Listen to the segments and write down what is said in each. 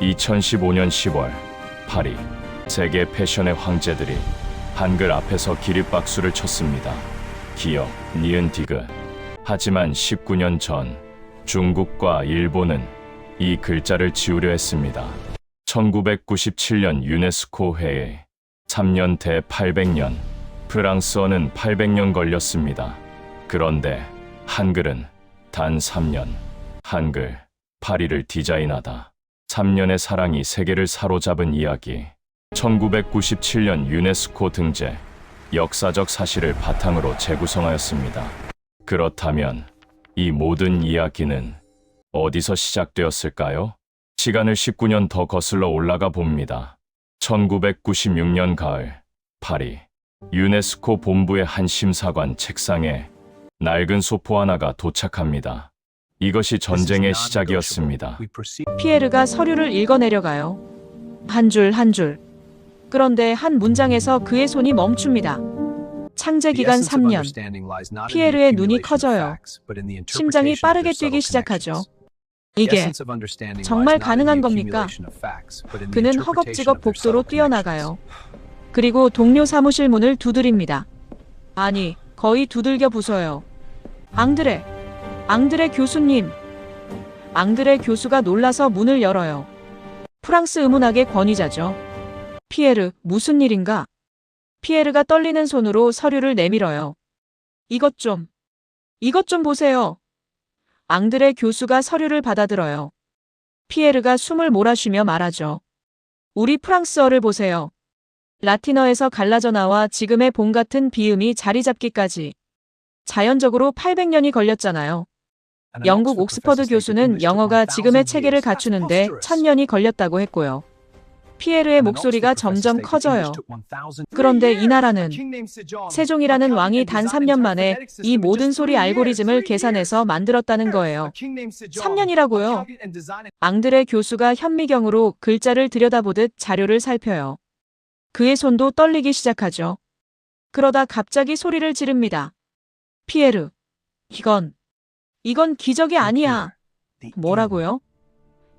2015년 10월 파리, 세계 패션의 황제들이 한글 앞에서 기립박수를 쳤습니다. 기역, 니은, 디귿. 하지만 19년 전 중국과 일본은 이 글자를 지우려 했습니다. 1997년 유네스코 회의, 3년 대 800년, 프랑스어는 800년 걸렸습니다. 그런데 한글은 단 3년. 한글, 파리를 디자인하다. 3년의 사랑이 세계를 사로잡은 이야기. 1997년 유네스코 등재, 역사적 사실을 바탕으로 재구성하였습니다. 그렇다면 이 모든 이야기는 어디서 시작되었을까요? 시간을 19년 더 거슬러 올라가 봅니다. 1996년 가을, 파리. 유네스코 본부의 한 심사관 책상에 낡은 소포 하나가 도착합니다. 이것이 전쟁의 시작이었습니다. 피에르가 서류를 읽어내려가요. 한 줄 한 줄. 그런데 한 문장에서 그의 손이 멈춥니다. 창제 기간 3년. 피에르의 눈이 커져요. 심장이 빠르게 뛰기 시작하죠. 이게 정말 가능한 겁니까? 그는 허겁지겁 복도로 뛰어나가요. 그리고 동료 사무실 문을 두드립니다. 아니, 거의 두들겨 부숴요. 앙드레 교수님. 앙드레 교수가 놀라서 문을 열어요. 프랑스 의문학의 권위자죠. 피에르, 무슨 일인가? 피에르가 떨리는 손으로 서류를 내밀어요. 이것 좀 보세요. 앙드레 교수가 서류를 받아들어요. 피에르가 숨을 몰아쉬며 말하죠. 우리 프랑스어를 보세요. 라틴어에서 갈라져 나와 지금의 봄 같은 비음이 자리 잡기까지 자연적으로 800년이 걸렸잖아요. 영국 옥스퍼드 교수는 영어가 지금의 체계를 갖추는데 1000년이 걸렸다고 했고요. 피에르의 목소리가 점점 커져요. 그런데 이 나라는 세종이라는 왕이 단 3년 만에 이 모든 소리 알고리즘을 계산해서 만들었다는 거예요. 3년이라고요? 앙드레 교수가 현미경으로 글자를 들여다보듯 자료를 살펴요. 그의 손도 떨리기 시작하죠. 그러다 갑자기 소리를 지릅니다. 피에르, 이건 기적이 아니야. 뭐라고요?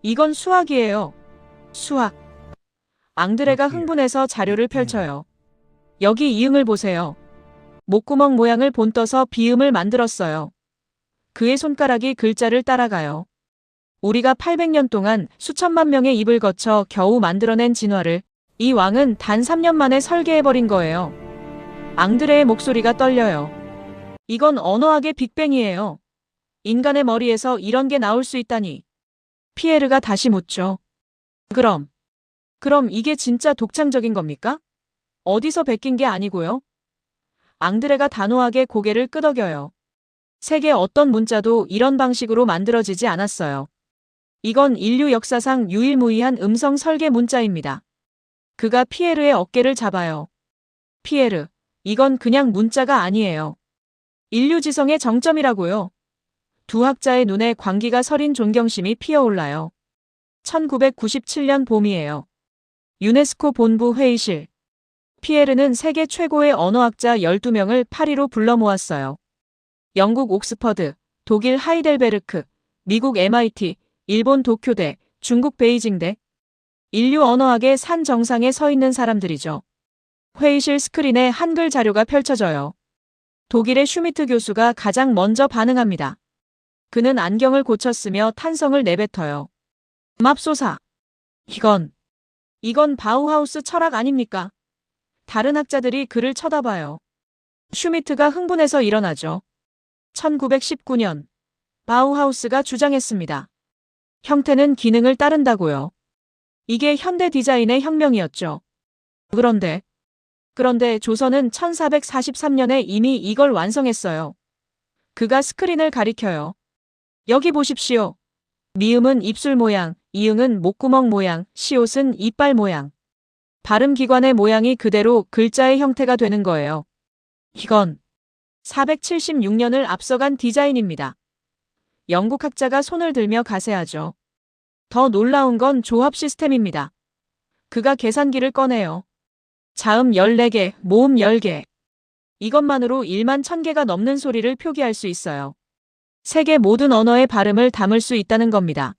이건 수학이에요. 수학. 앙드레가 흥분해서 자료를 펼쳐요. 여기 이응을 보세요. 목구멍 모양을 본떠서 비음을 만들었어요. 그의 손가락이 글자를 따라가요. 우리가 800년 동안 수천만 명의 입을 거쳐 겨우 만들어낸 진화를 이 왕은 단 3년 만에 설계해버린 거예요. 앙드레의 목소리가 떨려요. 이건 언어학의 빅뱅이에요. 인간의 머리에서 이런 게 나올 수 있다니. 피에르가 다시 묻죠. 그럼 이게 진짜 독창적인 겁니까? 어디서 베낀 게 아니고요? 앙드레가 단호하게 고개를 끄덕여요. 세계 어떤 문자도 이런 방식으로 만들어지지 않았어요. 이건 인류 역사상 유일무이한 음성 설계 문자입니다. 그가 피에르의 어깨를 잡아요. 피에르, 이건 그냥 문자가 아니에요. 인류 지성의 정점이라고요. 두 학자의 눈에 광기가 서린 존경심이 피어올라요. 1997년 봄이에요. 유네스코 본부 회의실. 피에르는 세계 최고의 언어학자 12명을 파리로 불러 모았어요. 영국 옥스퍼드, 독일 하이델베르크, 미국 MIT, 일본 도쿄대, 중국 베이징대. 인류 언어학의 산 정상에 서 있는 사람들이죠. 회의실 스크린에 한글 자료가 펼쳐져요. 독일의 슈미트 교수가 가장 먼저 반응합니다. 그는 안경을 고쳤으며 탄성을 내뱉어요. 맙소사. 이건 바우하우스 철학 아닙니까? 다른 학자들이 그를 쳐다봐요. 슈미트가 흥분해서 일어나죠. 1919년 바우하우스가 주장했습니다. 형태는 기능을 따른다고요. 이게 현대 디자인의 혁명이었죠. 그런데 조선은 1443년에 이미 이걸 완성했어요. 그가 스크린을 가리켜요. 여기 보십시오. 미음은 입술 모양, 이응은 목구멍 모양, 시옷은 이빨 모양. 발음기관의 모양이 그대로 글자의 형태가 되는 거예요. 이건 476년을 앞서간 디자인입니다. 영국 학자가 손을 들며 가세하죠. 더 놀라운 건 조합 시스템입니다. 그가 계산기를 꺼내요. 자음 14개, 모음 10개. 이것만으로 1만 1000개가 넘는 소리를 표기할 수 있어요. 세계 모든 언어의 발음을 담을 수 있다는 겁니다.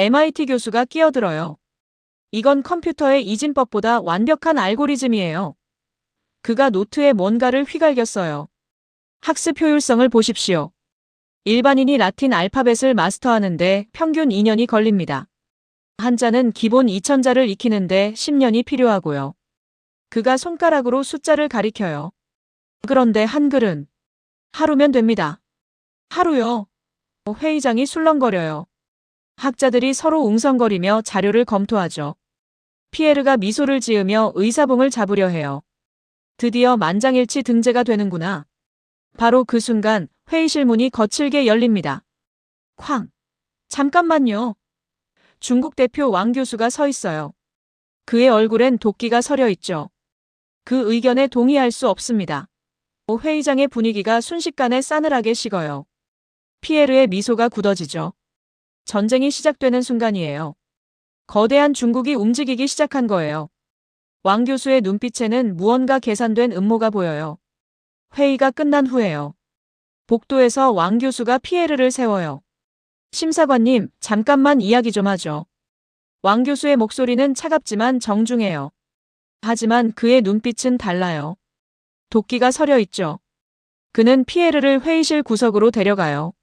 MIT 교수가 끼어들어요. 이건 컴퓨터의 이진법보다 완벽한 알고리즘이에요. 그가 노트에 뭔가를 휘갈겼어요. 학습 효율성을 보십시오. 일반인이 라틴 알파벳을 마스터하는데 평균 2년이 걸립니다. 한자는 기본 2000자를 익히는데 10년이 필요하고요. 그가 손가락으로 숫자를 가리켜요. 그런데 한글은 하루면 됩니다. 하루요. 회의장이 술렁거려요. 학자들이 서로 웅성거리며 자료를 검토하죠. 피에르가 미소를 지으며 의사봉을 잡으려 해요. 드디어 만장일치 등재가 되는구나. 바로 그 순간 회의실 문이 거칠게 열립니다. 쾅! 잠깐만요. 중국 대표 왕 교수가 서 있어요. 그의 얼굴엔 도끼가 서려 있죠. 그 의견에 동의할 수 없습니다. 회의장의 분위기가 순식간에 싸늘하게 식어요. 피에르의 미소가 굳어지죠. 전쟁이 시작되는 순간이에요. 거대한 중국이 움직이기 시작한 거예요. 왕 교수의 눈빛에는 무언가 계산된 음모가 보여요. 회의가 끝난 후에요. 복도에서 왕 교수가 피에르를 세워요. 심사관님, 잠깐만 이야기 좀 하죠. 왕 교수의 목소리는 차갑지만 정중해요. 하지만 그의 눈빛은 달라요. 도끼가 서려 있죠. 그는 피에르를 회의실 구석으로 데려가요.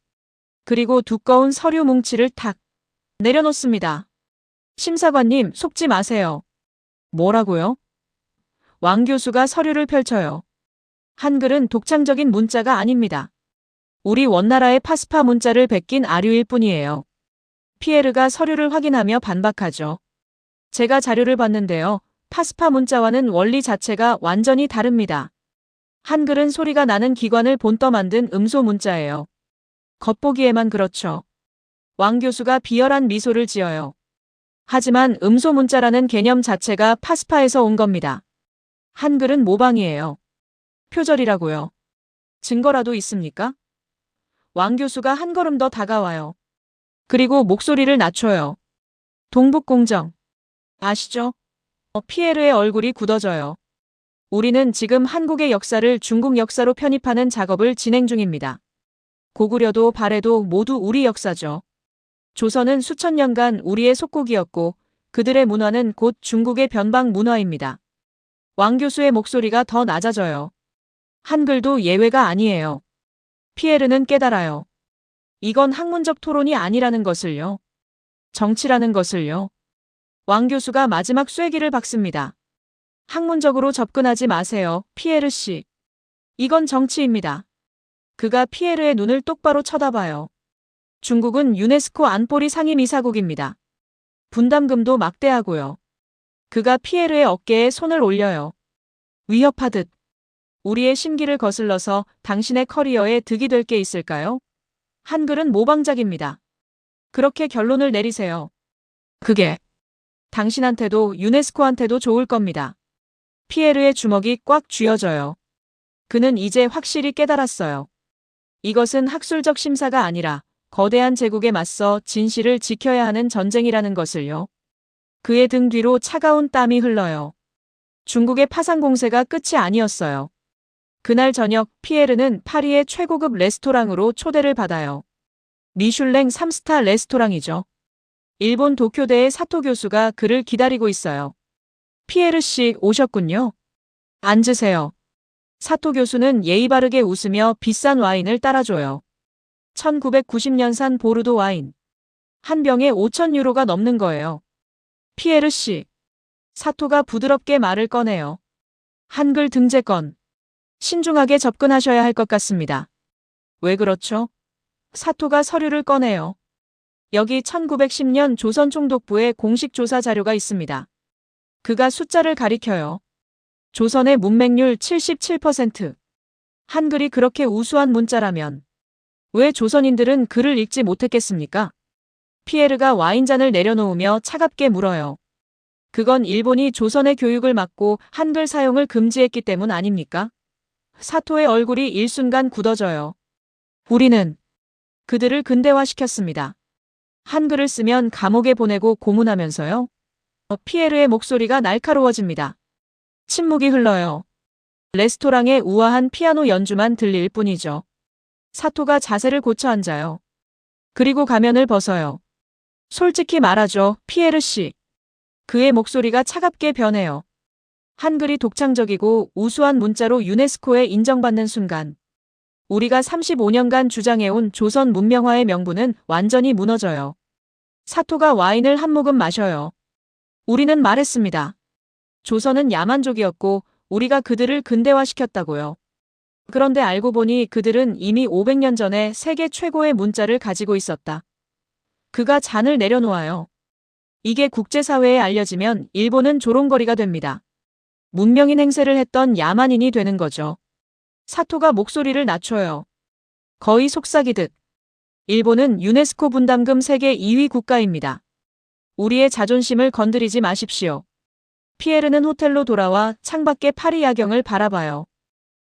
그리고 두꺼운 서류 뭉치를 탁 내려놓습니다. 심사관님, 속지 마세요. 뭐라고요? 왕 교수가 서류를 펼쳐요. 한글은 독창적인 문자가 아닙니다. 우리 원나라의 파스파 문자를 베낀 아류일 뿐이에요. 피에르가 서류를 확인하며 반박하죠. 제가 자료를 봤는데요. 파스파 문자와는 원리 자체가 완전히 다릅니다. 한글은 소리가 나는 기관을 본떠 만든 음소 문자예요. 겉보기에만 그렇죠. 왕 교수가 비열한 미소를 지어요. 하지만 음소 문자라는 개념 자체가 파스파에서 온 겁니다. 한글은 모방이에요. 표절이라고요. 증거라도 있습니까? 왕 교수가 한 걸음 더 다가와요. 그리고 목소리를 낮춰요. 동북공정. 아시죠? 피에르의 얼굴이 굳어져요. 우리는 지금 한국의 역사를 중국 역사로 편입하는 작업을 진행 중입니다. 고구려도 발해도 모두 우리 역사죠. 조선은 수천 년간 우리의 속국이었고 그들의 문화는 곧 중국의 변방 문화입니다. 왕 교수의 목소리가 더 낮아져요. 한글도 예외가 아니에요. 피에르는 깨달아요. 이건 학문적 토론이 아니라는 것을요. 정치라는 것을요. 왕 교수가 마지막 쐐기를 박습니다. 학문적으로 접근하지 마세요, 피에르 씨. 이건 정치입니다. 그가 피에르의 눈을 똑바로 쳐다봐요. 중국은 유네스코 안보리 상임이사국입니다. 분담금도 막대하고요. 그가 피에르의 어깨에 손을 올려요. 위협하듯. 우리의 심기를 거슬러서 당신의 커리어에 득이 될 게 있을까요? 한글은 모방작입니다. 그렇게 결론을 내리세요. 그게 당신한테도 유네스코한테도 좋을 겁니다. 피에르의 주먹이 꽉 쥐어져요. 그는 이제 확실히 깨달았어요. 이것은 학술적 심사가 아니라 거대한 제국에 맞서 진실을 지켜야 하는 전쟁이라는 것을요. 그의 등 뒤로 차가운 땀이 흘러요. 중국의 파상 공세가 끝이 아니었어요. 그날 저녁 피에르는 파리의 최고급 레스토랑으로 초대를 받아요. 미슐랭 3스타 레스토랑이죠. 일본 도쿄대의 사토 교수가 그를 기다리고 있어요. 피에르 씨 오셨군요. 앉으세요. 사토 교수는 예의 바르게 웃으며 비싼 와인을 따라줘요. 1990년산 보르도 와인. 한 병에 5,000유로가 넘는 거예요. 피에르 씨. 사토가 부드럽게 말을 꺼내요. 한글 등재건. 신중하게 접근하셔야 할 것 같습니다. 왜 그렇죠? 사토가 서류를 꺼내요. 여기 1910년 조선 총독부의 공식 조사 자료가 있습니다. 그가 숫자를 가리켜요. 조선의 문맹률 77%. 한글이 그렇게 우수한 문자라면 왜 조선인들은 글을 읽지 못했겠습니까? 피에르가 와인잔을 내려놓으며 차갑게 물어요. 그건 일본이 조선의 교육을 막고 한글 사용을 금지했기 때문 아닙니까? 사토의 얼굴이 일순간 굳어져요. 우리는 그들을 근대화시켰습니다. 한글을 쓰면 감옥에 보내고 고문하면서요. 피에르의 목소리가 날카로워집니다. 침묵이 흘러요. 레스토랑의 우아한 피아노 연주만 들릴 뿐이죠. 사토가 자세를 고쳐 앉아요. 그리고 가면을 벗어요. 솔직히 말하죠, 피에르 씨. 그의 목소리가 차갑게 변해요. 한글이 독창적이고 우수한 문자로 유네스코에 인정받는 순간, 우리가 35년간 주장해온 조선 문명화의 명분은 완전히 무너져요. 사토가 와인을 한 모금 마셔요. 우리는 말했습니다. 조선은 야만족이었고 우리가 그들을 근대화시켰다고요. 그런데 알고 보니 그들은 이미 500년 전에 세계 최고의 문자를 가지고 있었다. 그가 잔을 내려놓아요. 이게 국제사회에 알려지면 일본은 조롱거리가 됩니다. 문명인 행세를 했던 야만인이 되는 거죠. 사토가 목소리를 낮춰요. 거의 속삭이듯. 일본은 유네스코 분담금 세계 2위 국가입니다. 우리의 자존심을 건드리지 마십시오. 피에르는 호텔로 돌아와 창밖의 파리 야경을 바라봐요.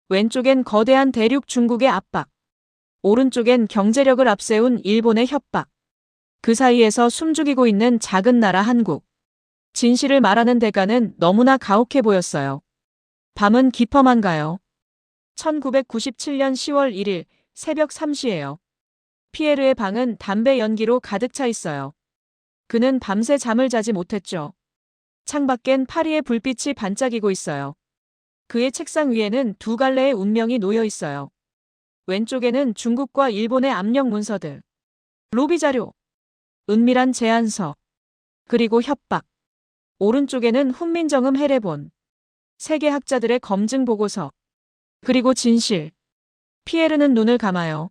왼쪽엔 거대한 대륙 중국의 압박. 오른쪽엔 경제력을 앞세운 일본의 협박. 그 사이에서 숨죽이고 있는 작은 나라 한국. 진실을 말하는 대가는 너무나 가혹해 보였어요. 밤은 깊어만가요. 1997년 10월 1일 새벽 3시예요. 피에르의 방은 담배 연기로 가득 차 있어요. 그는 밤새 잠을 자지 못했죠. 창밖엔 파리의 불빛이 반짝이고 있어요. 그의 책상 위에는 두 갈래의 운명이 놓여 있어요. 왼쪽에는 중국과 일본의 압력 문서들, 로비 자료, 은밀한 제안서, 그리고 협박. 오른쪽에는 훈민정음 해례본, 세계 학자들의 검증 보고서, 그리고 진실. 피에르는 눈을 감아요.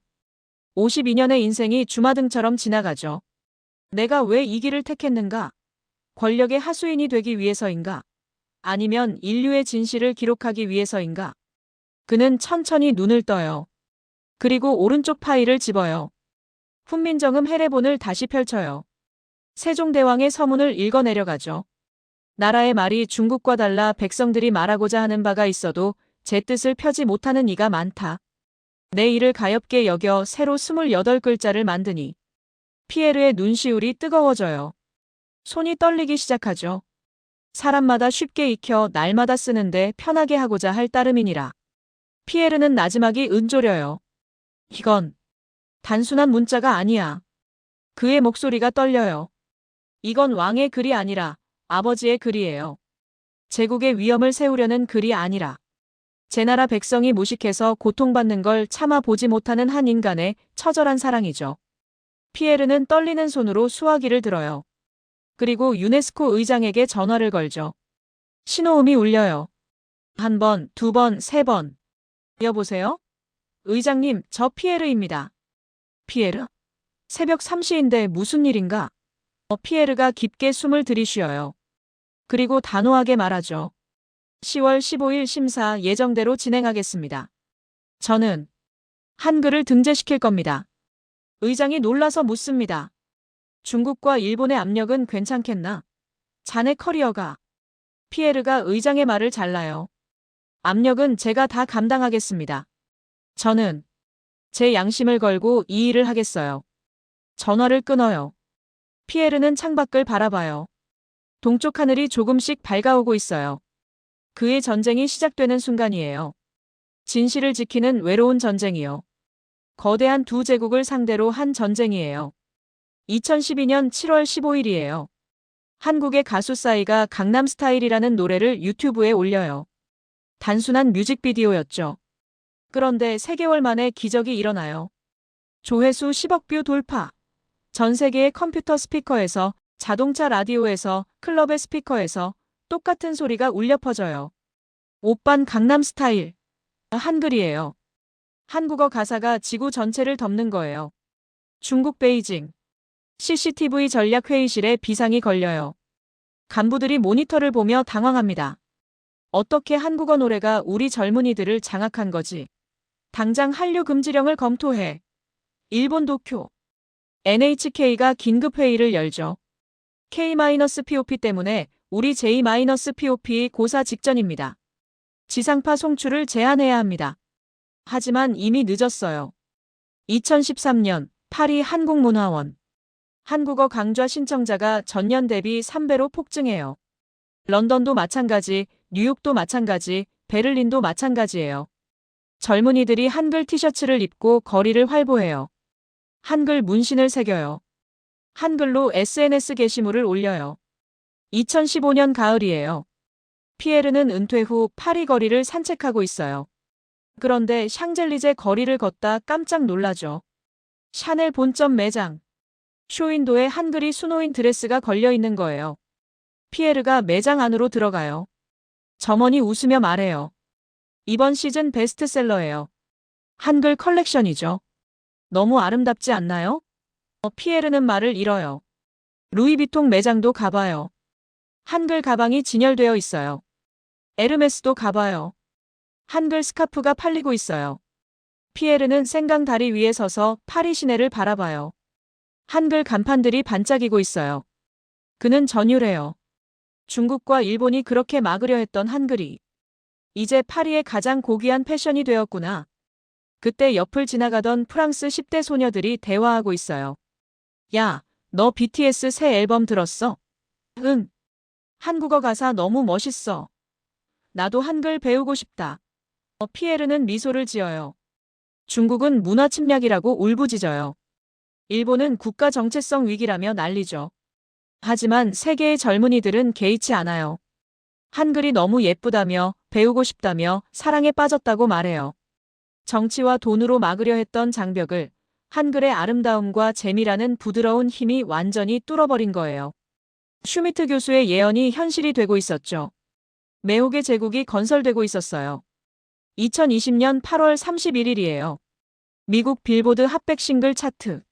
52년의 인생이 주마등처럼 지나가죠. 내가 왜 이 길을 택했는가? 권력의 하수인이 되기 위해서인가? 아니면 인류의 진실을 기록하기 위해서인가? 그는 천천히 눈을 떠요. 그리고 오른쪽 파일을 집어요. 훈민정음 해례본을 다시 펼쳐요. 세종대왕의 서문을 읽어 내려가죠. 나라의 말이 중국과 달라 백성들이 말하고자 하는 바가 있어도 제 뜻을 펴지 못하는 이가 많다. 내 일을 가엾게 여겨 새로 28글자를 만드니. 피에르의 눈시울이 뜨거워져요. 손이 떨리기 시작하죠. 사람마다 쉽게 익혀 날마다 쓰는데 편하게 하고자 할 따름이니라. 피에르는 나지막이 은조려요. 이건 단순한 문자가 아니야. 그의 목소리가 떨려요. 이건 왕의 글이 아니라 아버지의 글이에요. 제국의 위험을 세우려는 글이 아니라 제 나라 백성이 무식해서 고통받는 걸 참아 보지 못하는 한 인간의 처절한 사랑이죠. 피에르는 떨리는 손으로 수화기를 들어요. 그리고 유네스코 의장에게 전화를 걸죠. 신호음이 울려요. 한 번, 두 번, 세 번. 여보세요? 의장님, 저 피에르입니다. 피에르? 새벽 3시인데 무슨 일인가? 피에르가 깊게 숨을 들이쉬어요. 그리고 단호하게 말하죠. 10월 15일 심사 예정대로 진행하겠습니다. 저는 한글을 등재시킬 겁니다. 의장이 놀라서 묻습니다. 중국과 일본의 압력은 괜찮겠나? 자네 커리어가. 피에르가 의장의 말을 잘라요. 압력은 제가 다 감당하겠습니다. 저는 제 양심을 걸고 이 일을 하겠어요. 전화를 끊어요. 피에르는 창밖을 바라봐요. 동쪽 하늘이 조금씩 밝아오고 있어요. 그의 전쟁이 시작되는 순간이에요. 진실을 지키는 외로운 전쟁이요. 거대한 두 제국을 상대로 한 전쟁이에요. 2012년 7월 15일이에요. 한국의 가수 싸이가 강남스타일이라는 노래를 유튜브에 올려요. 단순한 뮤직비디오였죠. 그런데 3개월 만에 기적이 일어나요. 조회수 10억 뷰 돌파. 전 세계의 컴퓨터 스피커에서, 자동차 라디오에서, 클럽의 스피커에서 똑같은 소리가 울려 퍼져요. 오빤 강남스타일. 한글이에요. 한국어 가사가 지구 전체를 덮는 거예요. 중국 베이징. CCTV 전략회의실에 비상이 걸려요. 간부들이 모니터를 보며 당황합니다. 어떻게 한국어 노래가 우리 젊은이들을 장악한 거지? 당장 한류 금지령을 검토해. 일본 도쿄. NHK가 긴급회의를 열죠. K-POP 때문에 우리 J-POP 고사 직전입니다. 지상파 송출을 제한해야 합니다. 하지만 이미 늦었어요. 2013년 파리 한국문화원. 한국어 강좌 신청자가 전년 대비 3배로 폭증해요. 런던도 마찬가지, 뉴욕도 마찬가지, 베를린도 마찬가지예요. 젊은이들이 한글 티셔츠를 입고 거리를 활보해요. 한글 문신을 새겨요. 한글로 SNS 게시물을 올려요. 2015년 가을이에요. 피에르는 은퇴 후 파리 거리를 산책하고 있어요. 그런데 샹젤리제 거리를 걷다 깜짝 놀라죠. 샤넬 본점 매장. 쇼윈도에 한글이 수놓인 드레스가 걸려 있는 거예요. 피에르가 매장 안으로 들어가요. 점원이 웃으며 말해요. 이번 시즌 베스트셀러예요. 한글 컬렉션이죠. 너무 아름답지 않나요? 피에르는 말을 잃어요. 루이비통 매장도 가봐요. 한글 가방이 진열되어 있어요. 에르메스도 가봐요. 한글 스카프가 팔리고 있어요. 피에르는 생강 다리 위에 서서 파리 시내를 바라봐요. 한글 간판들이 반짝이고 있어요. 그는 전율해요. 중국과 일본이 그렇게 막으려 했던 한글이 이제 파리의 가장 고귀한 패션이 되었구나. 그때 옆을 지나가던 프랑스 10대 소녀들이 대화하고 있어요. 야, 너 BTS 새 앨범 들었어? 응. 한국어 가사 너무 멋있어. 나도 한글 배우고 싶다. 피에르는 미소를 지어요. 중국은 문화 침략이라고 울부짖어요. 일본은 국가 정체성 위기라며 난리죠. 하지만 세계의 젊은이들은 개의치 않아요. 한글이 너무 예쁘다며 배우고 싶다며 사랑에 빠졌다고 말해요. 정치와 돈으로 막으려 했던 장벽을 한글의 아름다움과 재미라는 부드러운 힘이 완전히 뚫어버린 거예요. 슈미트 교수의 예언이 현실이 되고 있었죠. 매혹의 제국이 건설되고 있었어요. 2020년 8월 31일이에요. 미국 빌보드 핫백 싱글 차트.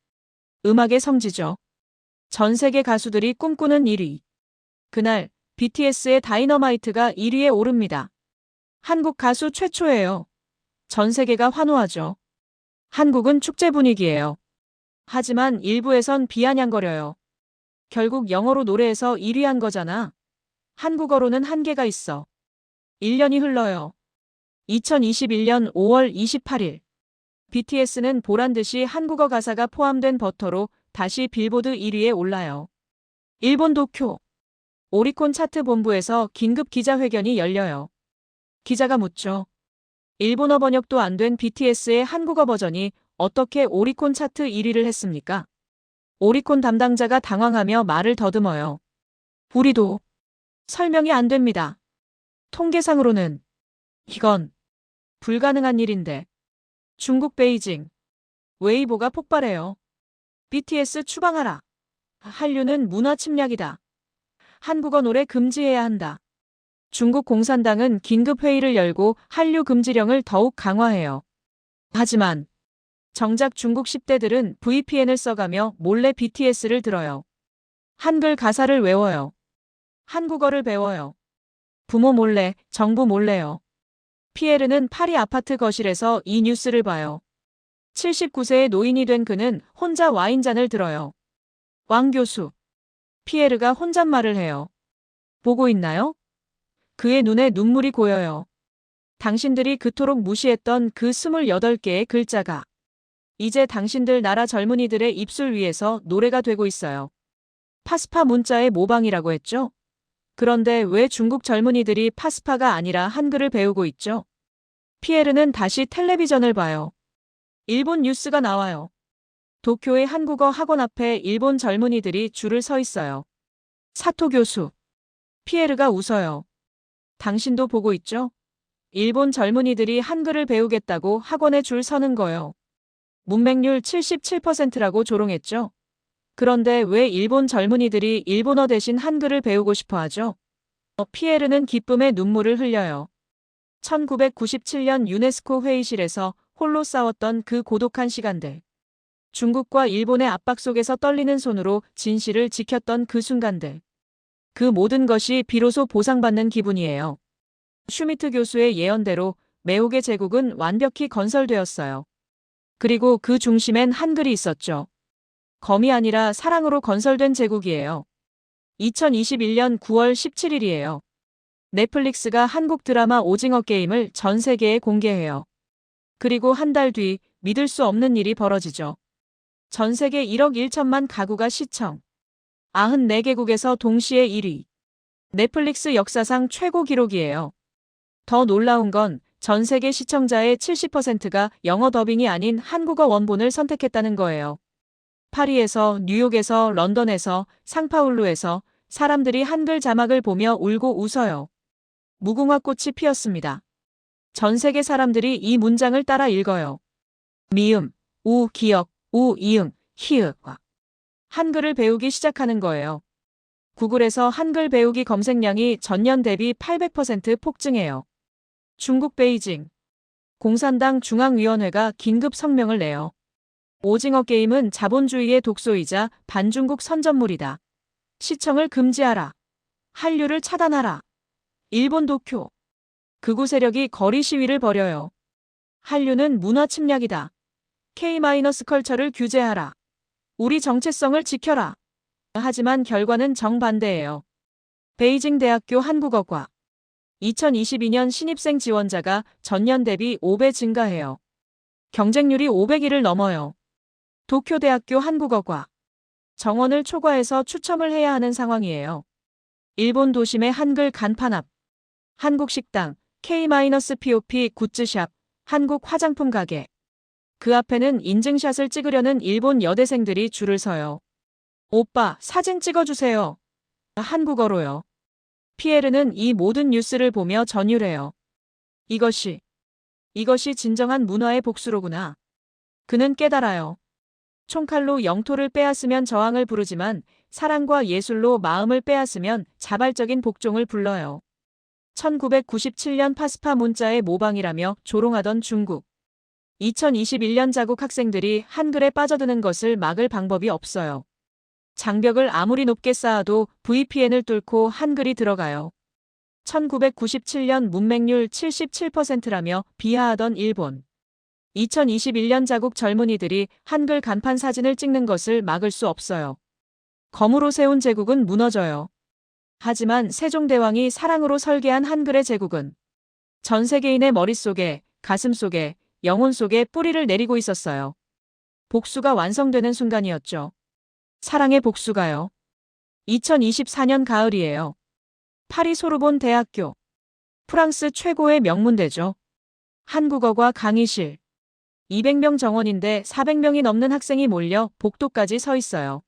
음악의 성지죠. 전 세계 가수들이 꿈꾸는 1위. 그날 BTS의 다이너마이트가 1위에 오릅니다. 한국 가수 최초예요. 전 세계가 환호하죠. 한국은 축제 분위기예요. 하지만 일부에선 비아냥거려요. 결국 영어로 노래해서 1위 한 거잖아. 한국어로는 한계가 있어. 1년이 흘러요. 2021년 5월 28일. BTS는 보란듯이 한국어 가사가 포함된 버터로 다시 빌보드 1위에 올라요. 일본 도쿄. 오리콘 차트 본부에서 긴급 기자회견이 열려요. 기자가 묻죠. 일본어 번역도 안 된 BTS의 한국어 버전이 어떻게 오리콘 차트 1위를 했습니까? 오리콘 담당자가 당황하며 말을 더듬어요. 우리도 설명이 안 됩니다. 통계상으로는 이건 불가능한 일인데. 중국 베이징. 웨이보가 폭발해요. BTS 추방하라. 한류는 문화 침략이다. 한국어 노래 금지해야 한다. 중국 공산당은 긴급 회의를 열고 한류 금지령을 더욱 강화해요. 하지만 정작 중국 10대들은 VPN을 써가며 몰래 BTS를 들어요. 한글 가사를 외워요. 한국어를 배워요. 부모 몰래, 정부 몰래요. 피에르는 파리 아파트 거실에서 이 뉴스를 봐요. 79세의 노인이 된 그는 혼자 와인잔을 들어요. 왕 교수. 피에르가 혼잣말을 해요. 보고 있나요? 그의 눈에 눈물이 고여요. 당신들이 그토록 무시했던 그 28개의 글자가 이제 당신들 나라 젊은이들의 입술 위에서 노래가 되고 있어요. 파스파 문자의 모방이라고 했죠? 그런데 왜 중국 젊은이들이 파스파가 아니라 한글을 배우고 있죠? 피에르는 다시 텔레비전을 봐요. 일본 뉴스가 나와요. 도쿄의 한국어 학원 앞에 일본 젊은이들이 줄을 서 있어요. 사토 교수. 피에르가 웃어요. 당신도 보고 있죠? 일본 젊은이들이 한글을 배우겠다고 학원에 줄 서는 거요. 문맹률 77%라고 조롱했죠. 그런데 왜 일본 젊은이들이 일본어 대신 한글을 배우고 싶어 하죠? 피에르는 기쁨의 눈물을 흘려요. 1997년 유네스코 회의실에서 홀로 싸웠던 그 고독한 시간들. 중국과 일본의 압박 속에서 떨리는 손으로 진실을 지켰던 그 순간들. 그 모든 것이 비로소 보상받는 기분이에요. 슈미트 교수의 예언대로 매혹의 제국은 완벽히 건설되었어요. 그리고 그 중심엔 한글이 있었죠. 검이 아니라 사랑으로 건설된 제국이에요. 2021년 9월 17일이에요. 넷플릭스가 한국 드라마 오징어 게임을 전 세계에 공개해요. 그리고 한 달 뒤 믿을 수 없는 일이 벌어지죠. 전 세계 1억 1천만 가구가 시청. 94개국에서 동시에 1위. 넷플릭스 역사상 최고 기록이에요. 더 놀라운 건 전 세계 시청자의 70%가 영어 더빙이 아닌 한국어 원본을 선택했다는 거예요. 파리에서, 뉴욕에서, 런던에서, 상파울루에서 사람들이 한글 자막을 보며 울고 웃어요. 무궁화 꽃이 피었습니다. 전 세계 사람들이 이 문장을 따라 읽어요. 미음, 우, 기역, 우, 이응, 히읗. 한글을 배우기 시작하는 거예요. 구글에서 한글 배우기 검색량이 전년 대비 800% 폭증해요. 중국 베이징. 공산당 중앙위원회가 긴급 성명을 내요. 오징어 게임은 자본주의의 독소이자 반중국 선전물이다. 시청을 금지하라. 한류를 차단하라. 일본 도쿄. 극우 세력이 거리 시위를 벌여요. 한류는 문화 침략이다. K-컬처를 규제하라. 우리 정체성을 지켜라. 하지만 결과는 정반대예요. 베이징 대학교 한국어과 2022년 신입생 지원자가 전년 대비 5배 증가해요. 경쟁률이 500일을 넘어요. 도쿄대학교 한국어과 정원을 초과해서 추첨을 해야 하는 상황이에요. 일본 도심의 한글 간판 앞 한국 식당, K-POP 굿즈샵, 한국 화장품 가게. 그 앞에는 인증샷을 찍으려는 일본 여대생들이 줄을 서요. 오빠, 사진 찍어주세요. 한국어로요. 피에르는 이 모든 뉴스를 보며 전율해요. 이것이 진정한 문화의 복수로구나. 그는 깨달아요. 총칼로 영토를 빼앗으면 저항을 부르지만 사랑과 예술로 마음을 빼앗으면 자발적인 복종을 불러요. 1997년 파스파 문자의 모방이라며 조롱하던 중국. 2021년 자국 학생들이 한글에 빠져드는 것을 막을 방법이 없어요. 장벽을 아무리 높게 쌓아도 VPN을 뚫고 한글이 들어가요. 1997년 문맹률 77%라며 비하하던 일본. 2021년 자국 젊은이들이 한글 간판 사진을 찍는 것을 막을 수 없어요. 검으로 세운 제국은 무너져요. 하지만 세종대왕이 사랑으로 설계한 한글의 제국은 전 세계인의 머릿속에, 가슴속에, 영혼 속에 뿌리를 내리고 있었어요. 복수가 완성되는 순간이었죠. 사랑의 복수가요. 2024년 가을이에요. 파리 소르본 대학교. 프랑스 최고의 명문대죠. 한국어과 강의실. 200명 정원인데 400명이 넘는 학생이 몰려 복도까지 서 있어요.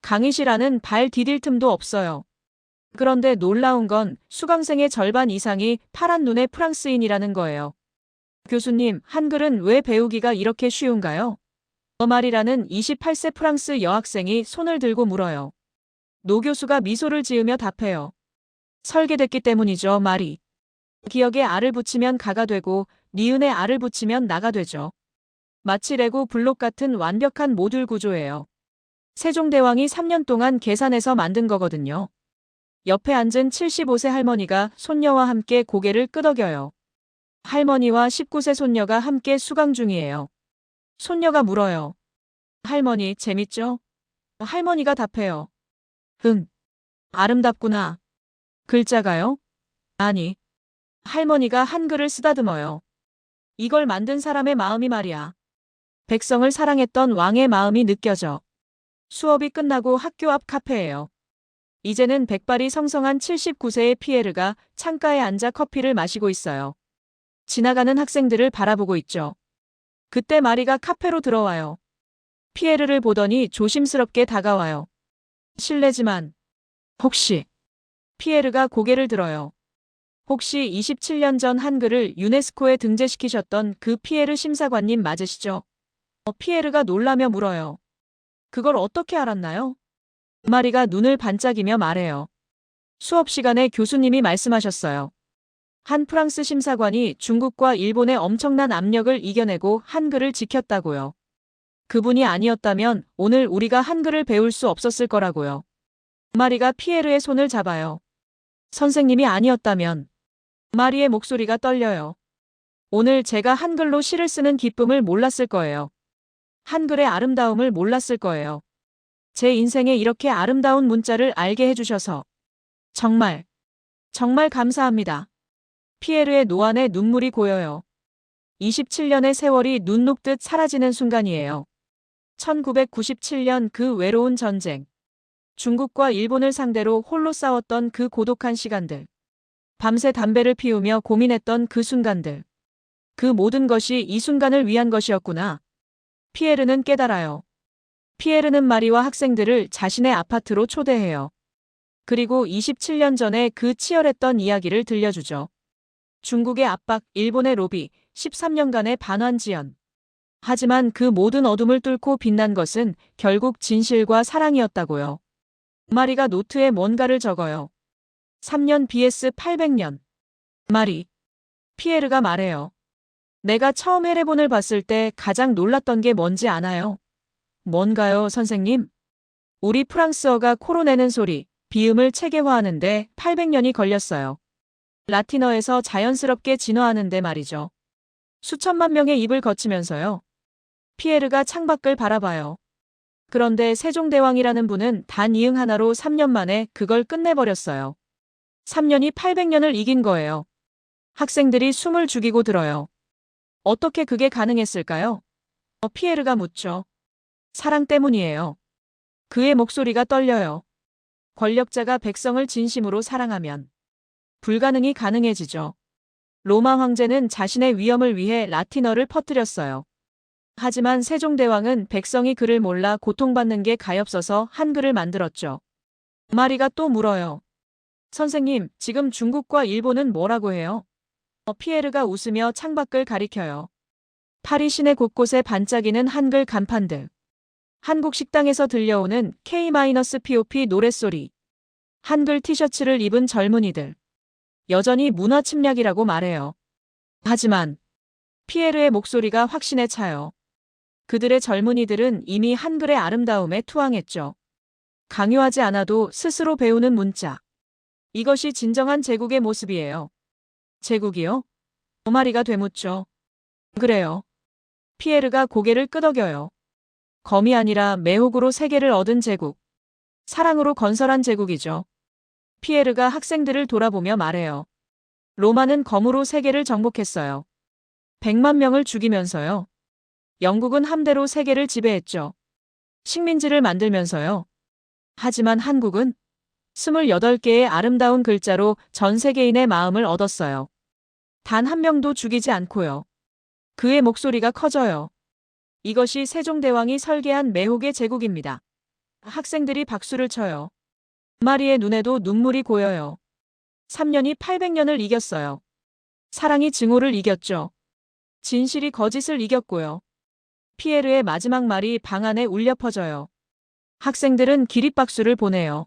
강의실 안은 발 디딜 틈도 없어요. 그런데 놀라운 건 수강생의 절반 이상이 파란 눈의 프랑스인이라는 거예요. 교수님, 한글은 왜 배우기가 이렇게 쉬운가요? 말이라는 28세 프랑스 여학생이 손을 들고 물어요. 노 교수가 미소를 지으며 답해요. 설계됐기 때문이죠, 말이. 기역에 알을 붙이면 가가 되고 니은에 알을 붙이면 나가 되죠. 마치 레고 블록 같은 완벽한 모듈 구조예요. 세종대왕이 3년 동안 계산해서 만든 거거든요. 옆에 앉은 75세 할머니가 손녀와 함께 고개를 끄덕여요. 할머니와 19세 손녀가 함께 수강 중이에요. 손녀가 물어요. 할머니, 재밌죠? 할머니가 답해요. 응. 아름답구나. 글자가요? 아니. 할머니가 한글을 쓰다듬어요. 이걸 만든 사람의 마음이 말이야. 백성을 사랑했던 왕의 마음이 느껴져. 수업이 끝나고 학교 앞 카페예요. 이제는 백발이 성성한 79세의 피에르가 창가에 앉아 커피를 마시고 있어요. 지나가는 학생들을 바라보고 있죠. 그때 마리가 카페로 들어와요. 피에르를 보더니 조심스럽게 다가와요. 실례지만 혹시 피에르가 고개를 들어요. 혹시 27년 전 한글을 유네스코에 등재시키셨던 그 피에르 심사관님 맞으시죠? 피에르가 놀라며 물어요. 그걸 어떻게 알았나요? 마리가 눈을 반짝이며 말해요. 수업 시간에 교수님이 말씀하셨어요. 한 프랑스 심사관이 중국과 일본의 엄청난 압력을 이겨내고 한글을 지켰다고요. 그분이 아니었다면 오늘 우리가 한글을 배울 수 없었을 거라고요. 마리가 피에르의 손을 잡아요. 선생님이 아니었다면. 마리의 목소리가 떨려요. 오늘 제가 한글로 시를 쓰는 기쁨을 몰랐을 거예요. 한글의 아름다움을 몰랐을 거예요. 제 인생에 이렇게 아름다운 문자를 알게 해주셔서 정말 감사합니다. 피에르의 노안에 눈물이 고여요. 27년의 세월이 눈 녹듯 사라지는 순간이에요. 1997년 그 외로운 전쟁. 중국과 일본을 상대로 홀로 싸웠던 그 고독한 시간들. 밤새 담배를 피우며 고민했던 그 순간들. 그 모든 것이 이 순간을 위한 것이었구나. 피에르는 깨달아요. 피에르는 마리와 학생들을 자신의 아파트로 초대해요. 그리고 27년 전에 그 치열했던 이야기를 들려주죠. 중국의 압박, 일본의 로비, 13년간의 반환지연. 하지만 그 모든 어둠을 뚫고 빛난 것은 결국 진실과 사랑이었다고요. 마리가 노트에 뭔가를 적어요. 3년 vs 800년. 마리. 피에르가 말해요. 내가 처음 헤레본을 봤을 때 가장 놀랐던 게 뭔지 아나요? 뭔가요, 선생님? 우리 프랑스어가 코로 내는 소리, 비음을 체계화하는데 800년이 걸렸어요. 라틴어에서 자연스럽게 진화하는데 말이죠. 수천만 명의 입을 거치면서요. 피에르가 창밖을 바라봐요. 그런데 세종대왕이라는 분은 단 이응 하나로 3년 만에 그걸 끝내버렸어요. 3년이 800년을 이긴 거예요. 학생들이 숨을 죽이고 들어요. 어떻게 그게 가능했을까요? 피에르가 묻죠. 사랑 때문이에요. 그의 목소리가 떨려요. 권력자가 백성을 진심으로 사랑하면 불가능이 가능해지죠. 로마 황제는 자신의 위엄을 위해 라틴어를 퍼뜨렸어요. 하지만 세종대왕은 백성이 그를 몰라 고통받는 게 가엾어서 한글을 만들었죠. 마리가 또 물어요. 선생님, 지금 중국과 일본은 뭐라고 해요? 피에르가 웃으며 창밖을 가리켜요. 파리 시내 곳곳에 반짝이는 한글 간판들. 한국 식당에서 들려오는 K-POP 노랫소리. 한글 티셔츠를 입은 젊은이들. 여전히 문화 침략이라고 말해요. 하지만 피에르의 목소리가 확신에 차요. 그들의 젊은이들은 이미 한글의 아름다움에 투항했죠. 강요하지 않아도 스스로 배우는 문자. 이것이 진정한 제국의 모습이에요. 제국이요? 마리가 되묻죠. 그래요. 피에르가 고개를 끄덕여요. 검이 아니라 매혹으로 세계를 얻은 제국. 사랑으로 건설한 제국이죠. 피에르가 학생들을 돌아보며 말해요. 로마는 검으로 세계를 정복했어요. 100만 명을 죽이면서요. 영국은 함대로 세계를 지배했죠. 식민지를 만들면서요. 하지만 한국은 28개의 아름다운 글자로 전 세계인의 마음을 얻었어요. 단 한 명도 죽이지 않고요. 그의 목소리가 커져요. 이것이 세종대왕이 설계한 매혹의 제국입니다. 학생들이 박수를 쳐요. 마리의 눈에도 눈물이 고여요. 3년이 800년을 이겼어요. 사랑이 증오를 이겼죠. 진실이 거짓을 이겼고요. 피에르의 마지막 말이 방 안에 울려 퍼져요. 학생들은 기립박수를 보내요.